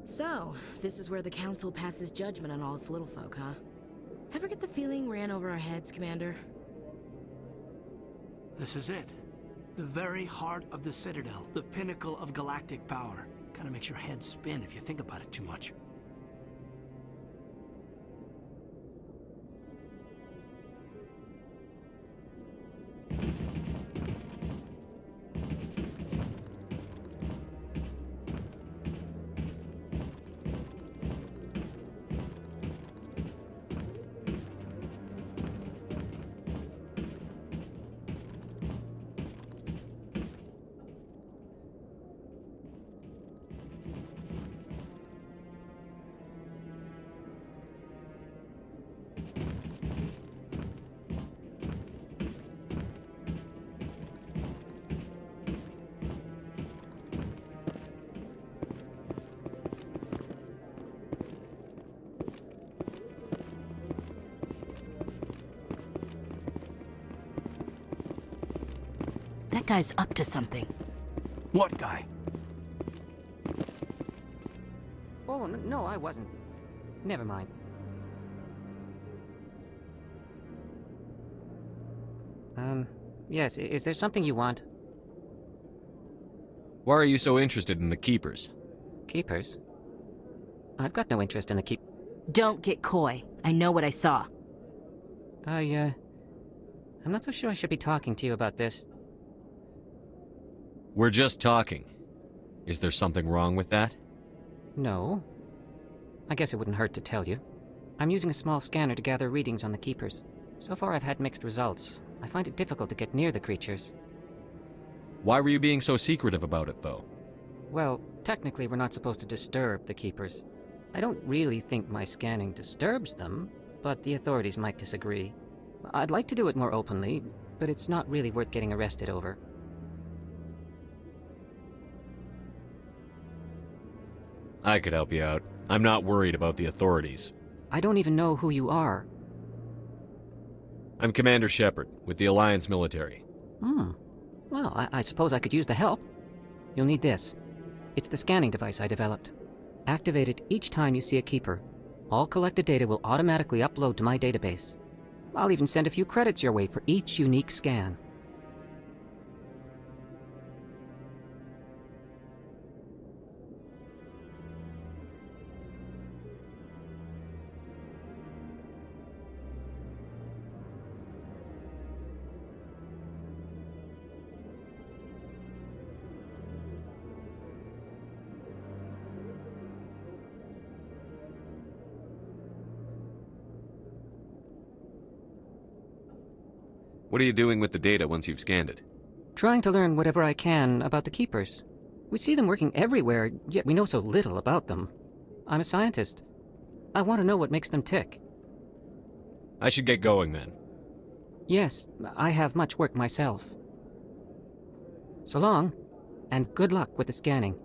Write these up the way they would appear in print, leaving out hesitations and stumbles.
So, this is where the Council passes judgment on all us little folk, huh? Ever get the feeling ran over our heads, Commander? This is it. The very heart of the Citadel, the pinnacle of galactic power. Kinda makes your head spin if you think about it too much. That guy's up to something. What guy? Oh, no, I wasn't. Never mind. Yes, is there something you want? Why are you so interested in the Keepers? Keepers? I've got no interest in the Don't get coy. I know what I saw. I'm not so sure I should be talking to you about this. We're just talking. Is there something wrong with that? No. I guess it wouldn't hurt to tell you. I'm using a small scanner to gather readings on the Keepers. So far I've had mixed results. I find it difficult to get near the creatures. Why were you being so secretive about it, though? Well, technically we're not supposed to disturb the Keepers. I don't really think my scanning disturbs them, but the authorities might disagree. I'd like to do it more openly, but it's not really worth getting arrested over. I could help you out. I'm not worried about the authorities. I don't even know who you are. I'm Commander Shepard, with the Alliance military. Well, I suppose I could use the help. You'll need this. It's the scanning device I developed. Activate it each time you see a Keeper. All collected data will automatically upload to my database. I'll even send a few credits your way for each unique scan. What are you doing with the data once you've scanned it? Trying to learn whatever I can about the Keepers. We see them working everywhere, yet we know so little about them. I'm a scientist. I want to know what makes them tick. I should get going then. Yes, I have much work myself. So long, and good luck with the scanning.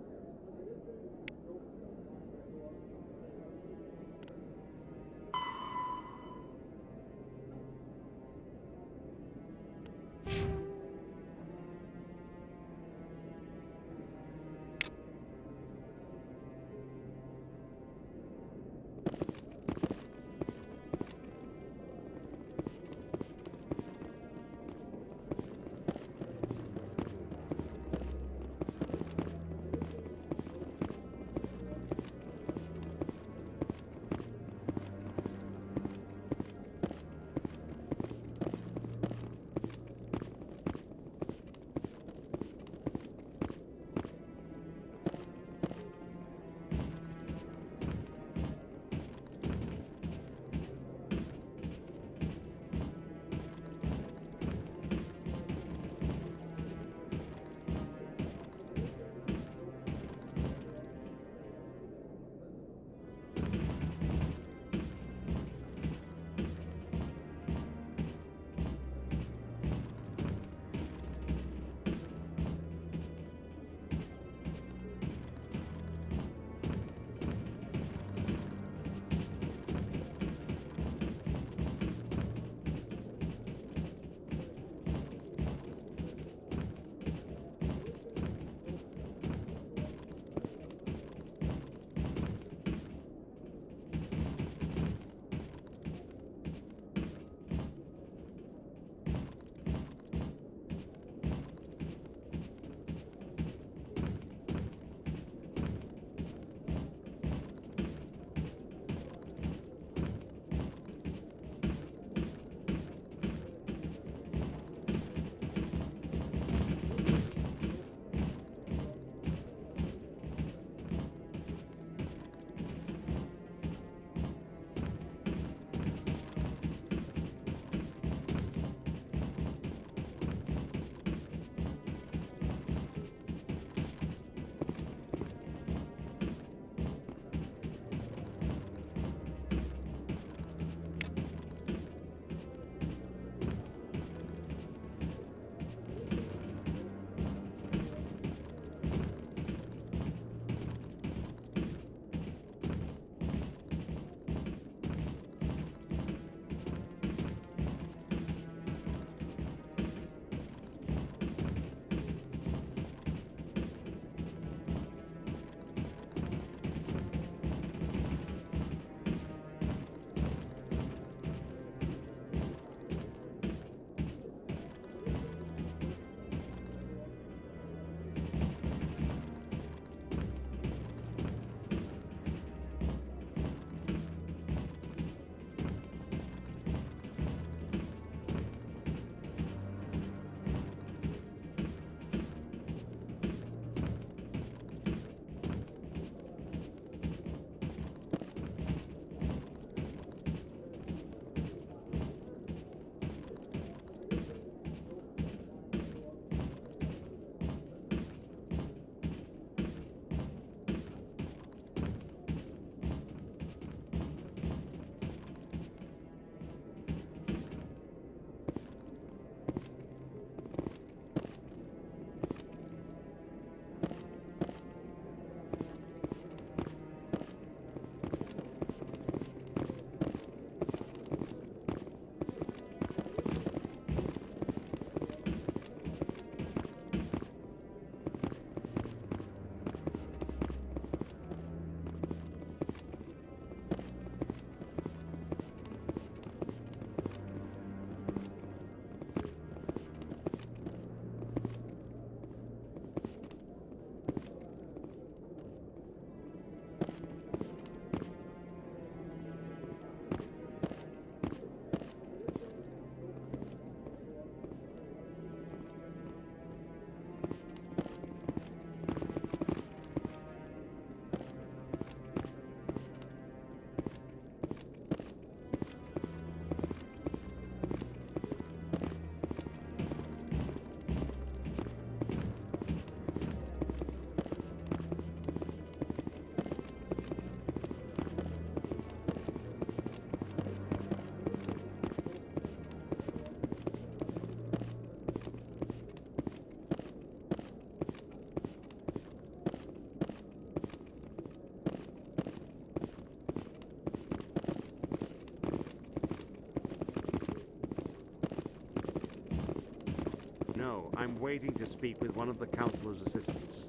I'm waiting to speak with one of the Counselor's assistants.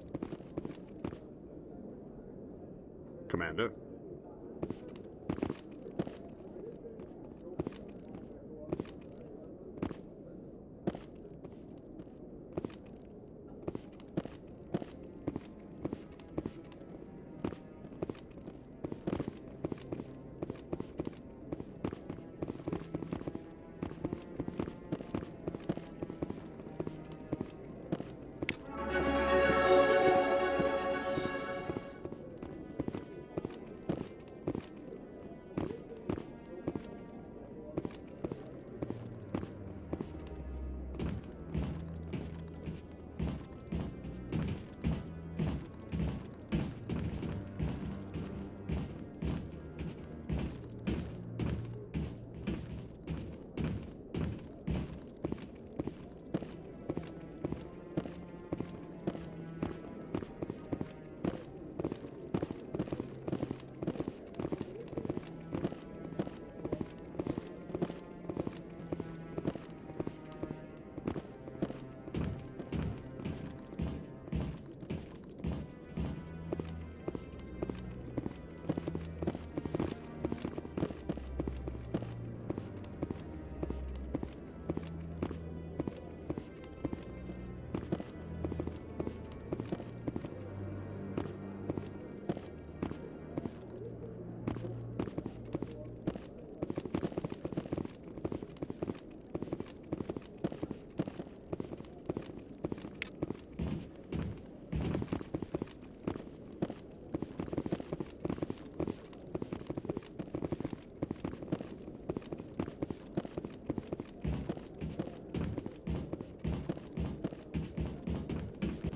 Commander?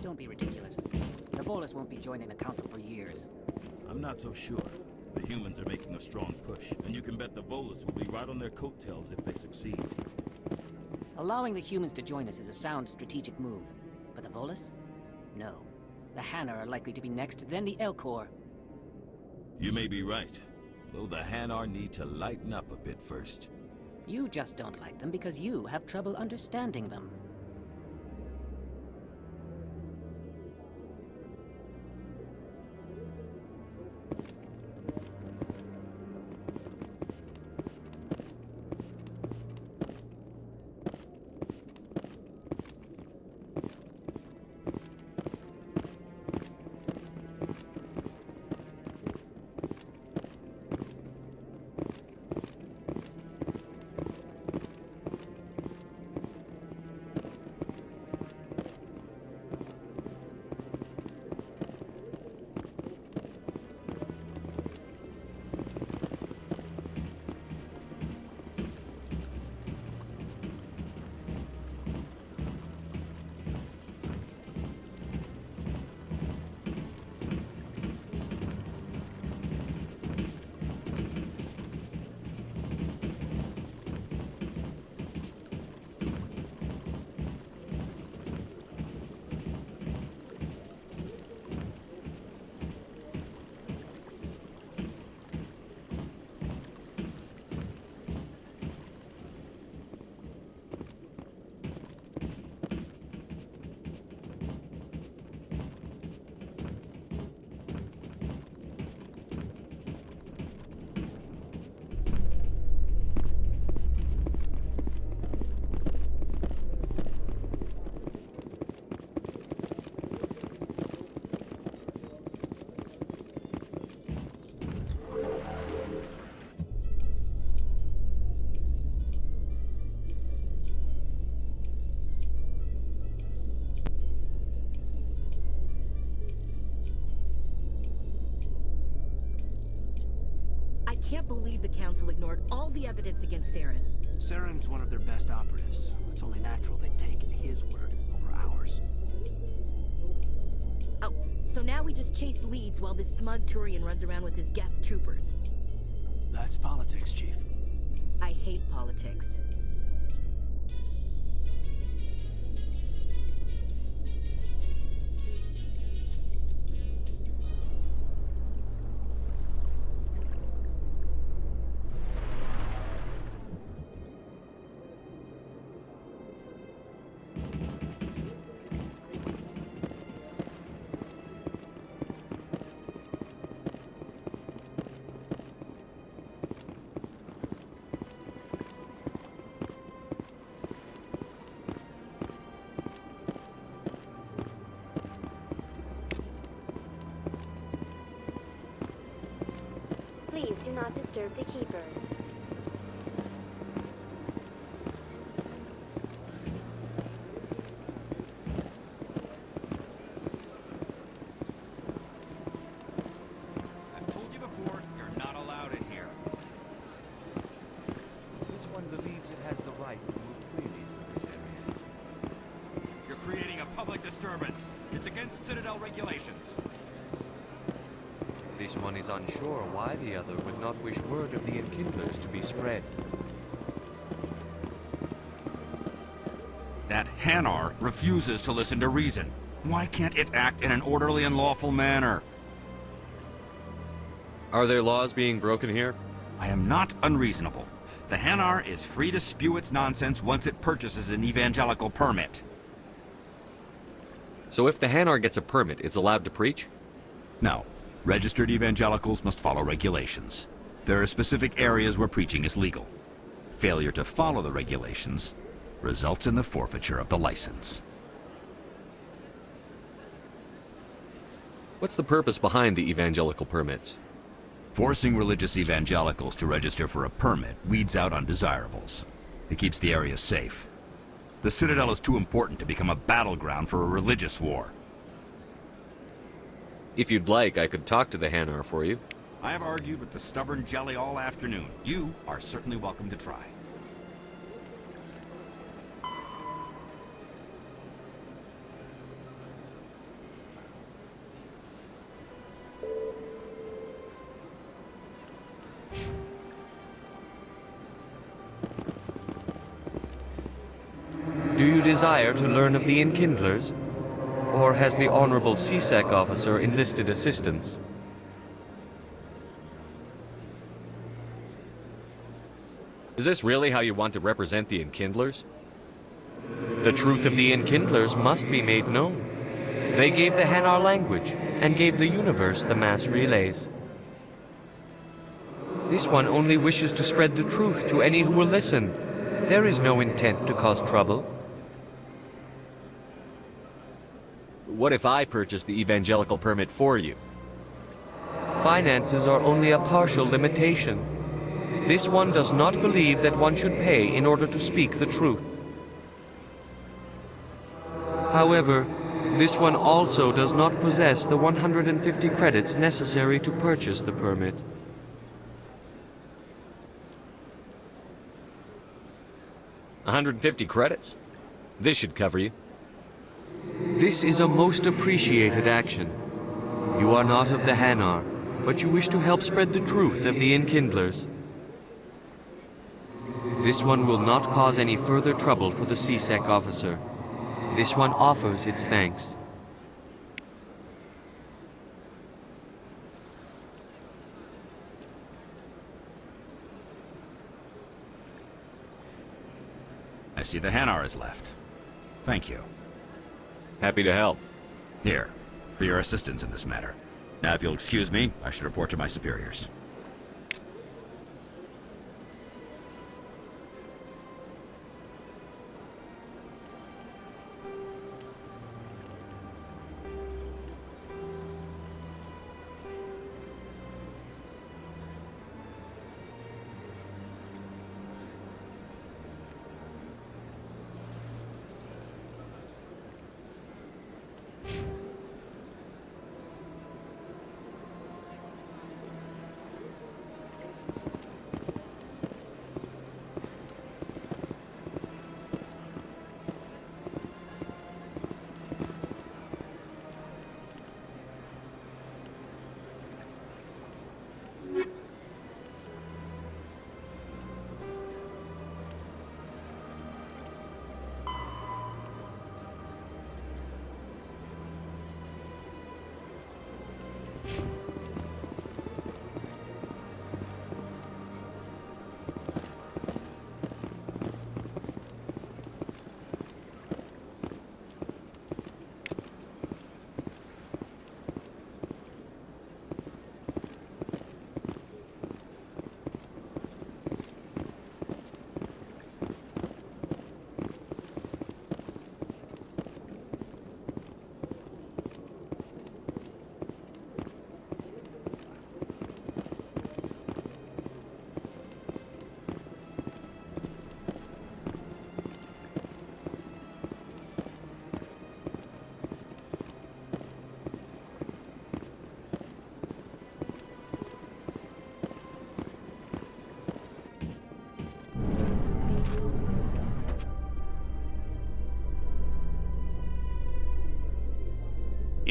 Don't be ridiculous. The Volus won't be joining the Council for years. I'm not so sure. The humans are making a strong push, and you can bet the Volus will be right on their coattails if they succeed. Allowing the humans to join us is a sound strategic move. But the Volus? No. The Hanar are likely to be next, then the Elcor. You may be right, though the Hanar need to lighten up a bit first. You just don't like them because you have trouble understanding them. Can't believe the Council ignored all the evidence against Saren. Saren's one of their best operatives. It's only natural they'd take his word over ours. Oh, so now we just chase leads while this smug Turian runs around with his Geth troopers. That's politics, Chief. I hate politics. Please do not disturb the keepers. I've told you before, you're not allowed in here. This one believes it has the right to move freely through this area. You're creating a public disturbance. It's against Citadel regulations. This one is unsure why the other would not wish word of the Enkindlers to be spread. That Hanar refuses to listen to reason. Why can't it act in an orderly and lawful manner? Are there laws being broken here? I am not unreasonable. The Hanar is free to spew its nonsense once it purchases an evangelical permit. So if the Hanar gets a permit, it's allowed to preach? No. Registered evangelicals must follow regulations. There are specific areas where preaching is legal. Failure to follow the regulations results in the forfeiture of the license. What's the purpose behind the evangelical permits? Forcing religious evangelicals to register for a permit weeds out undesirables. It keeps the area safe. The Citadel is too important to become a battleground for a religious war. If you'd like, I could talk to the Hanar for you. I have argued with the stubborn jelly all afternoon. You are certainly welcome to try. Do you desire to learn of the Enkindlers? Or has the Honorable CSEC officer enlisted assistance? Is this really how you want to represent the Enkindlers? The truth of the Enkindlers must be made known. They gave the Hanar language, and gave the universe the mass relays. This one only wishes to spread the truth to any who will listen. There is no intent to cause trouble. What if I purchase the evangelical permit for you? Finances are only a partial limitation. This one does not believe that one should pay in order to speak the truth. However, this one also does not possess the 150 credits necessary to purchase the permit. $150 credits? This should cover you. This is a most appreciated action. You are not of the Hanar, but you wish to help spread the truth of the Enkindlers. This one will not cause any further trouble for the CSEC officer. This one offers its thanks. I see the Hanar is left. Thank you. Happy to help. Here, for your assistance in this matter. Now, if you'll excuse me, I should report to my superiors.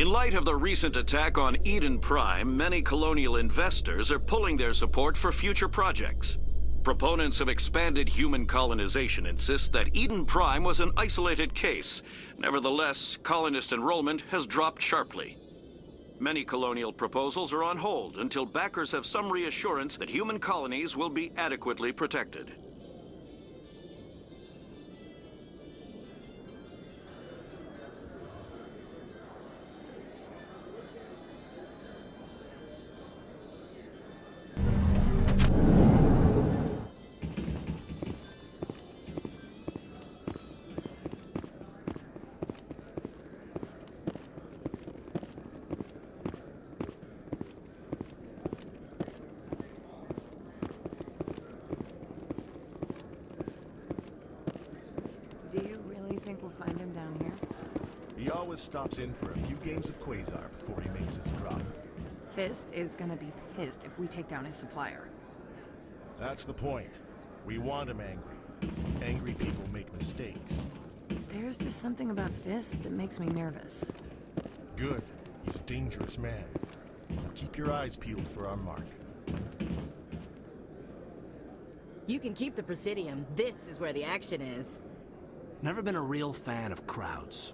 In light of the recent attack on Eden Prime, many colonial investors are pulling their support for future projects. Proponents of expanded human colonization insist that Eden Prime was an isolated case. Nevertheless, colonist enrollment has dropped sharply. Many colonial proposals are on hold until backers have some reassurance that human colonies will be adequately protected. Do you really think we'll find him down here? He always stops in for a few games of Quasar before he makes his drop. Fist is gonna be pissed if we take down his supplier. That's the point. We want him angry. Angry people make mistakes. There's just something about Fist that makes me nervous. Good. He's a dangerous man. Now keep your eyes peeled for our mark. You can keep the Presidium. This is where the action is. Never been a real fan of crowds.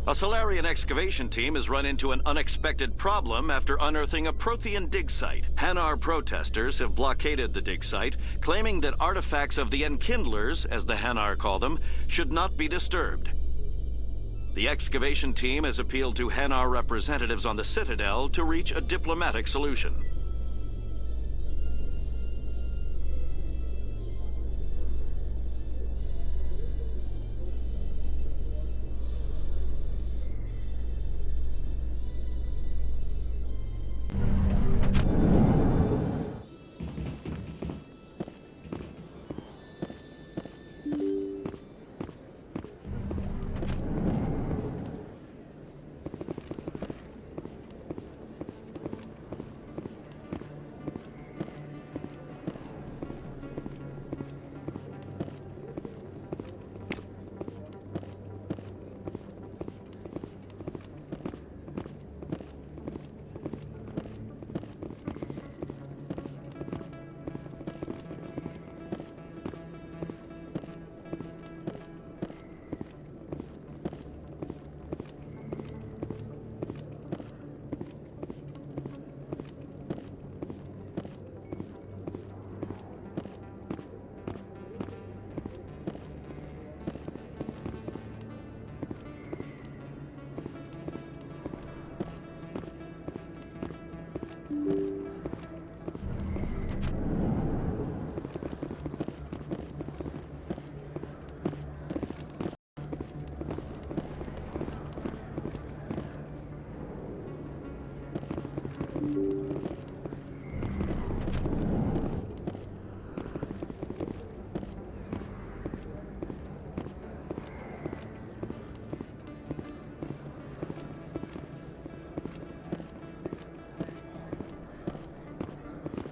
A Solarian excavation team has run into an unexpected problem after unearthing a Prothean dig site. Hanar protesters have blockaded the dig site, claiming that artifacts of the Enkindlers, as the Hanar call them, should not be disturbed. The excavation team has appealed to Hanar representatives on the Citadel to reach a diplomatic solution.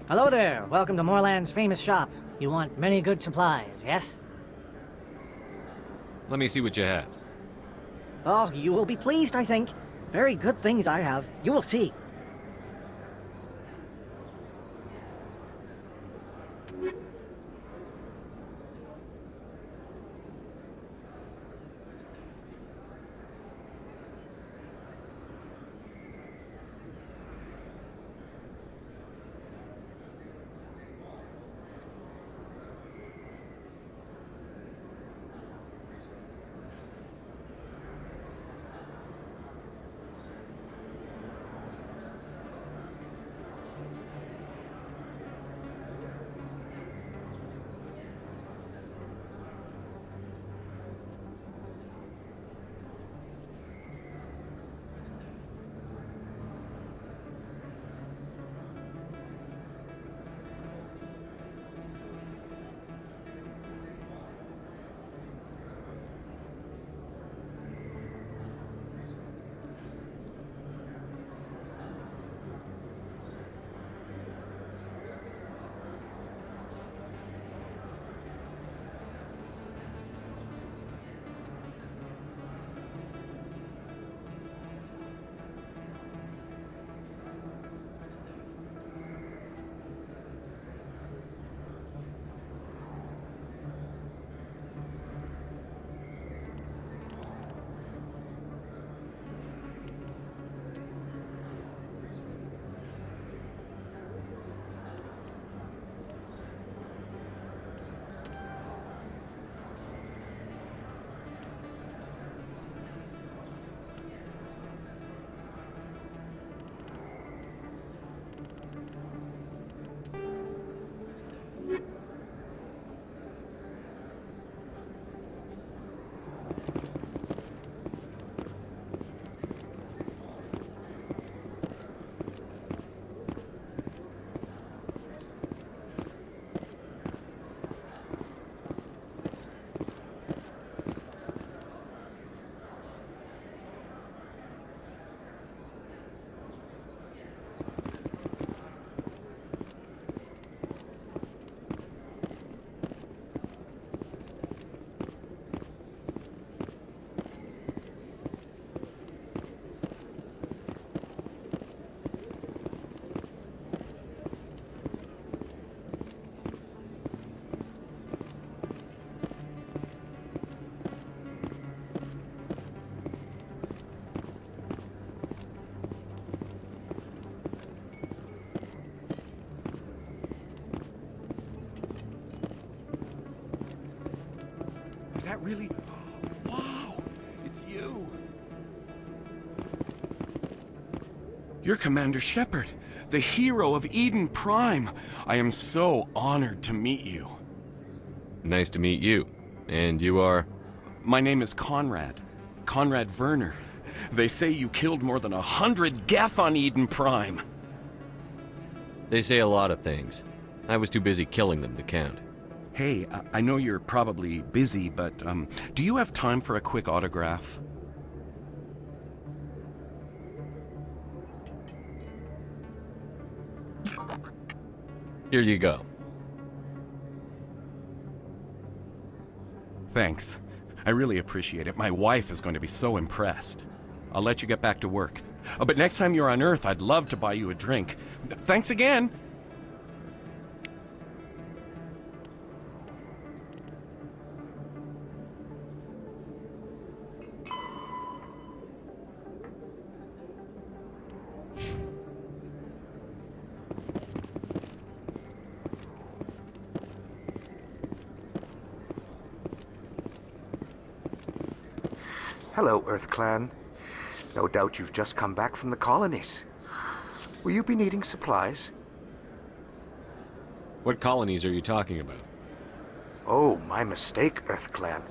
Hello there. Welcome to Moorland's famous shop. You want many good supplies, yes? Let me see what you have. Oh, you will be pleased, I think. Very good things I have. You will see. that really... Wow! It's you! You're Commander Shepard, the hero of Eden Prime. I am so honored to meet you. Nice to meet you. And you are? My name is Conrad. Conrad Werner. They say you killed more than 100 Geth on Eden Prime. They say a lot of things. I was too busy killing them to count. Hey, I know you're probably busy, but do you have time for a quick autograph? Here you go. Thanks. I really appreciate it. My wife is going to be so impressed. I'll let you get back to work. But next time you're on Earth, I'd love to buy you a drink. Thanks again! Hello, Earth Clan. No doubt you've just come back from the colonies. Will you be needing supplies? What colonies are you talking about? Oh, my mistake, Earth Clan.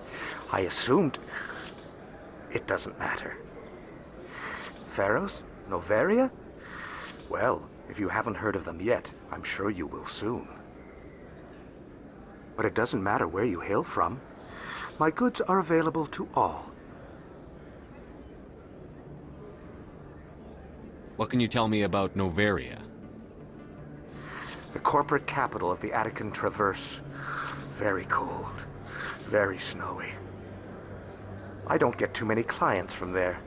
I assumed... It doesn't matter. Pharaohs? Noveria? Well, if you haven't heard of them yet, I'm sure you will soon. But it doesn't matter where you hail from. My goods are available to all. What can you tell me about Noveria? The corporate capital of the Attican Traverse. Very cold. Very snowy. I don't get too many clients from there.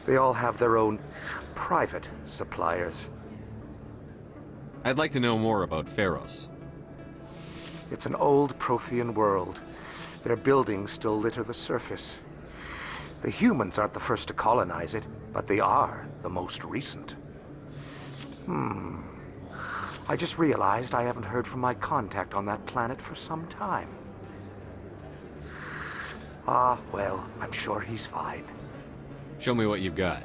They all have their own private suppliers. I'd like to know more about Pharos. It's an old Prothean world. Their buildings still litter the surface. The humans aren't the first to colonize it, but they are the most recent. I just realized I haven't heard from my contact on that planet for some time. Ah, well, I'm sure he's fine. Show me what you've got.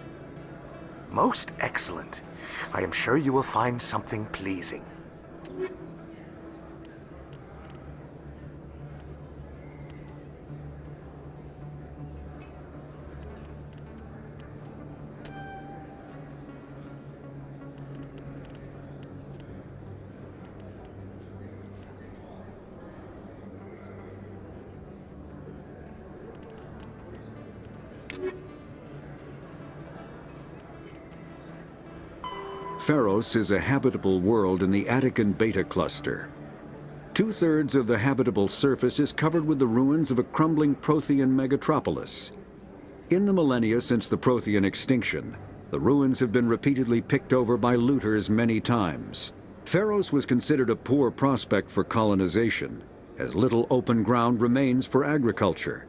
Most excellent. I am sure you will find something pleasing. Pharos is a habitable world in the Attican Beta Cluster. 2/3 of the habitable surface is covered with the ruins of a crumbling Prothean megatropolis. In the millennia since the Prothean extinction, the ruins have been repeatedly picked over by looters many times. Pharos was considered a poor prospect for colonization, as little open ground remains for agriculture.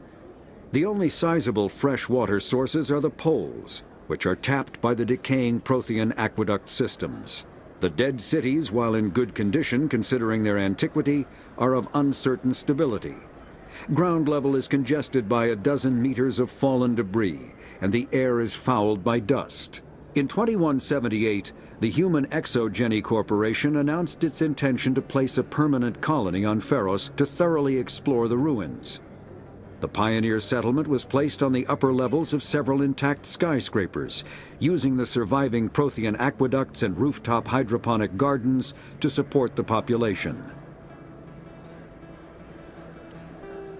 The only sizable freshwater sources are the poles, which are tapped by the decaying Prothean aqueduct systems. The dead cities, while in good condition considering their antiquity, are of uncertain stability. Ground level is congested by a dozen meters of fallen debris, and the air is fouled by dust. In 2178, the Human Exogeny Corporation announced its intention to place a permanent colony on Pharos to thoroughly explore the ruins. The pioneer settlement was placed on the upper levels of several intact skyscrapers, using the surviving Prothean aqueducts and rooftop hydroponic gardens to support the population.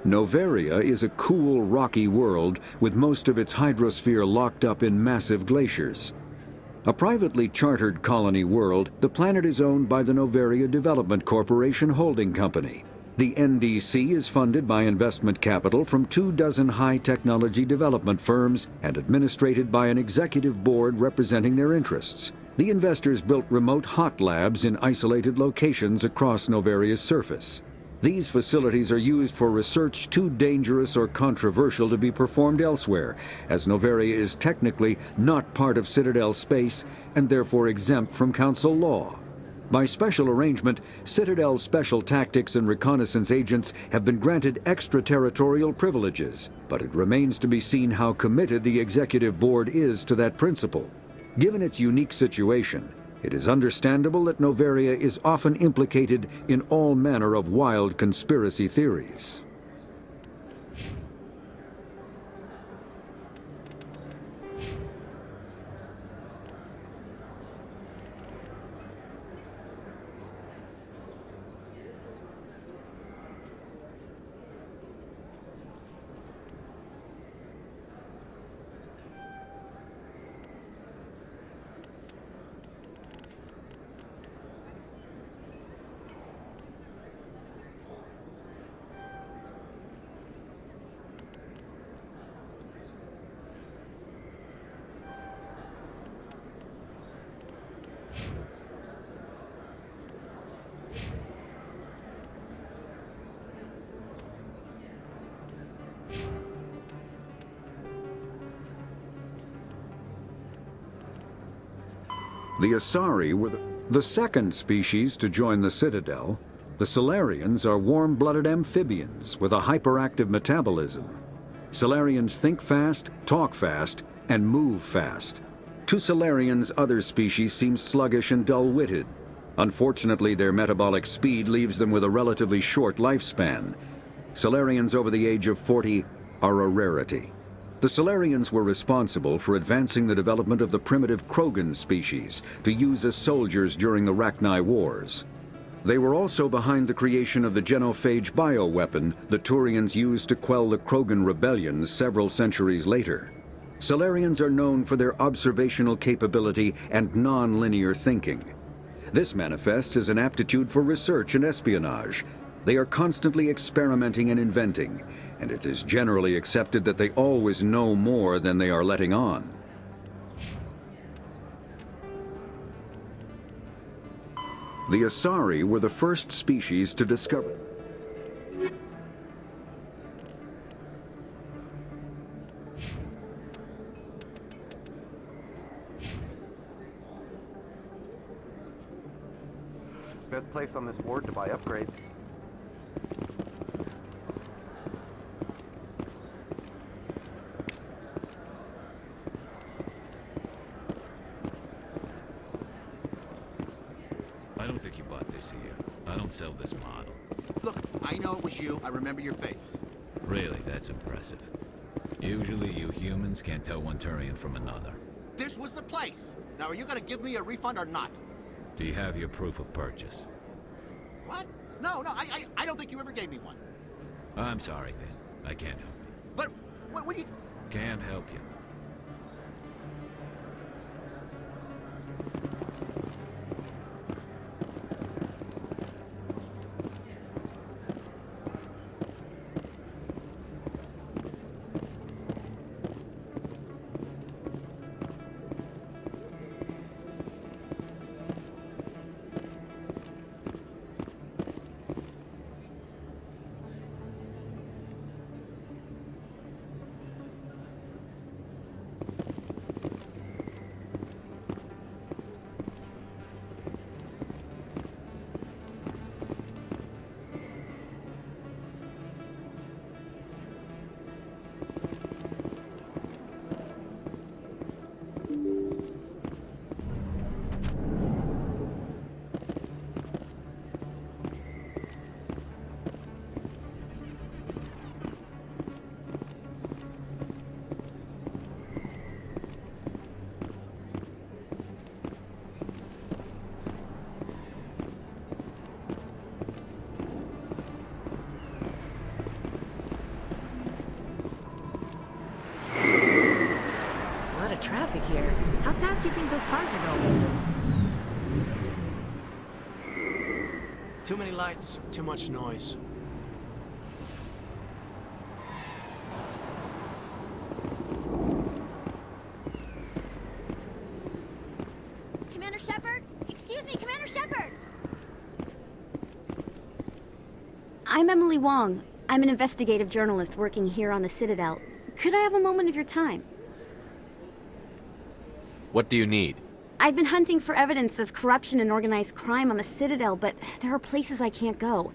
Noveria is a cool, rocky world with most of its hydrosphere locked up in massive glaciers. A privately chartered colony world, the planet is owned by the Noveria Development Corporation Holding Company. The NDC is funded by investment capital from 24 high-technology development firms and administrated by an executive board representing their interests. The investors built remote hot labs in isolated locations across Noveria's surface. These facilities are used for research too dangerous or controversial to be performed elsewhere, as Noveria is technically not part of Citadel space and therefore exempt from Council law. By special arrangement, Citadel's special tactics and reconnaissance agents have been granted extraterritorial privileges, but it remains to be seen how committed the Executive Board is to that principle. Given its unique situation, it is understandable that Noveria is often implicated in all manner of wild conspiracy theories. The Asari were the second species to join the Citadel. The Solarians are warm-blooded amphibians with a hyperactive metabolism. Solarians think fast, talk fast, and move fast. To Solarians, other species seem sluggish and dull-witted. Unfortunately, their metabolic speed leaves them with a relatively short lifespan. Solarians over the age of 40 are a rarity. The Solarians were responsible for advancing the development of the primitive Krogan species to use as soldiers during the Rachni Wars. They were also behind the creation of the genophage bioweapon the Turians used to quell the Krogan rebellions several centuries later. Solarians are known for their observational capability and non-linear thinking. This manifests as an aptitude for research and espionage. They are constantly experimenting and inventing, and it is generally accepted that they always know more than they are letting on. The Asari were the first species to discover. Best place on this ward to buy upgrades. I don't think you bought this here. I don't sell this model. Look, I know it was you. I remember your face. Really, that's impressive. Usually you humans can't tell one Turian from another. This was the place. Now, are you gonna give me a refund or not? Do you have your proof of purchase? What? No, I don't think you ever gave me one. I'm sorry, then. I can't help you. But, what do you... Can't help you. Traffic here. How fast do you think those cars are going? Too many lights, too much noise. Commander Shepard? Excuse me, Commander Shepard! I'm Emily Wong. I'm an investigative journalist working here on the Citadel. Could I have a moment of your time? What do you need? I've been hunting for evidence of corruption and organized crime on the Citadel, but there are places I can't go.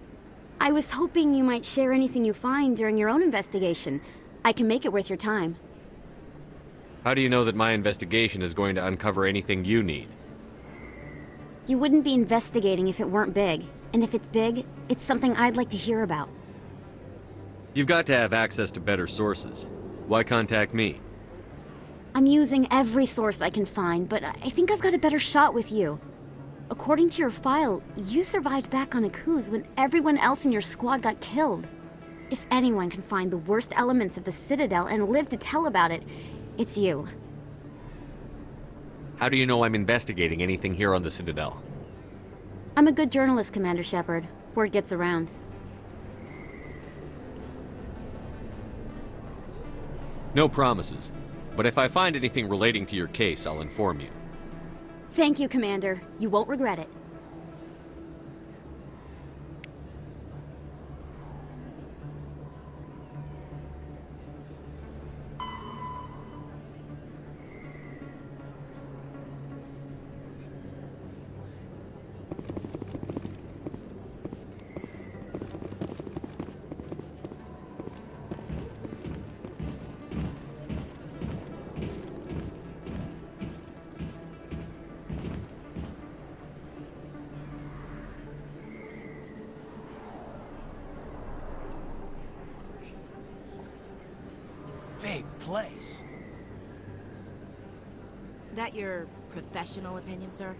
I was hoping you might share anything you find during your own investigation. I can make it worth your time. How do you know that my investigation is going to uncover anything you need? You wouldn't be investigating if it weren't big. And if it's big, it's something I'd like to hear about. You've got to have access to better sources. Why contact me? I'm using every source I can find, but I think I've got a better shot with you. According to your file, you survived back on Akuz when everyone else in your squad got killed. If anyone can find the worst elements of the Citadel and live to tell about it, it's you. How do you know I'm investigating anything here on the Citadel? I'm a good journalist, Commander Shepard. Word gets around. No promises. But if I find anything relating to your case, I'll inform you. Thank you, Commander. You won't regret it. Big place. That your professional opinion, sir?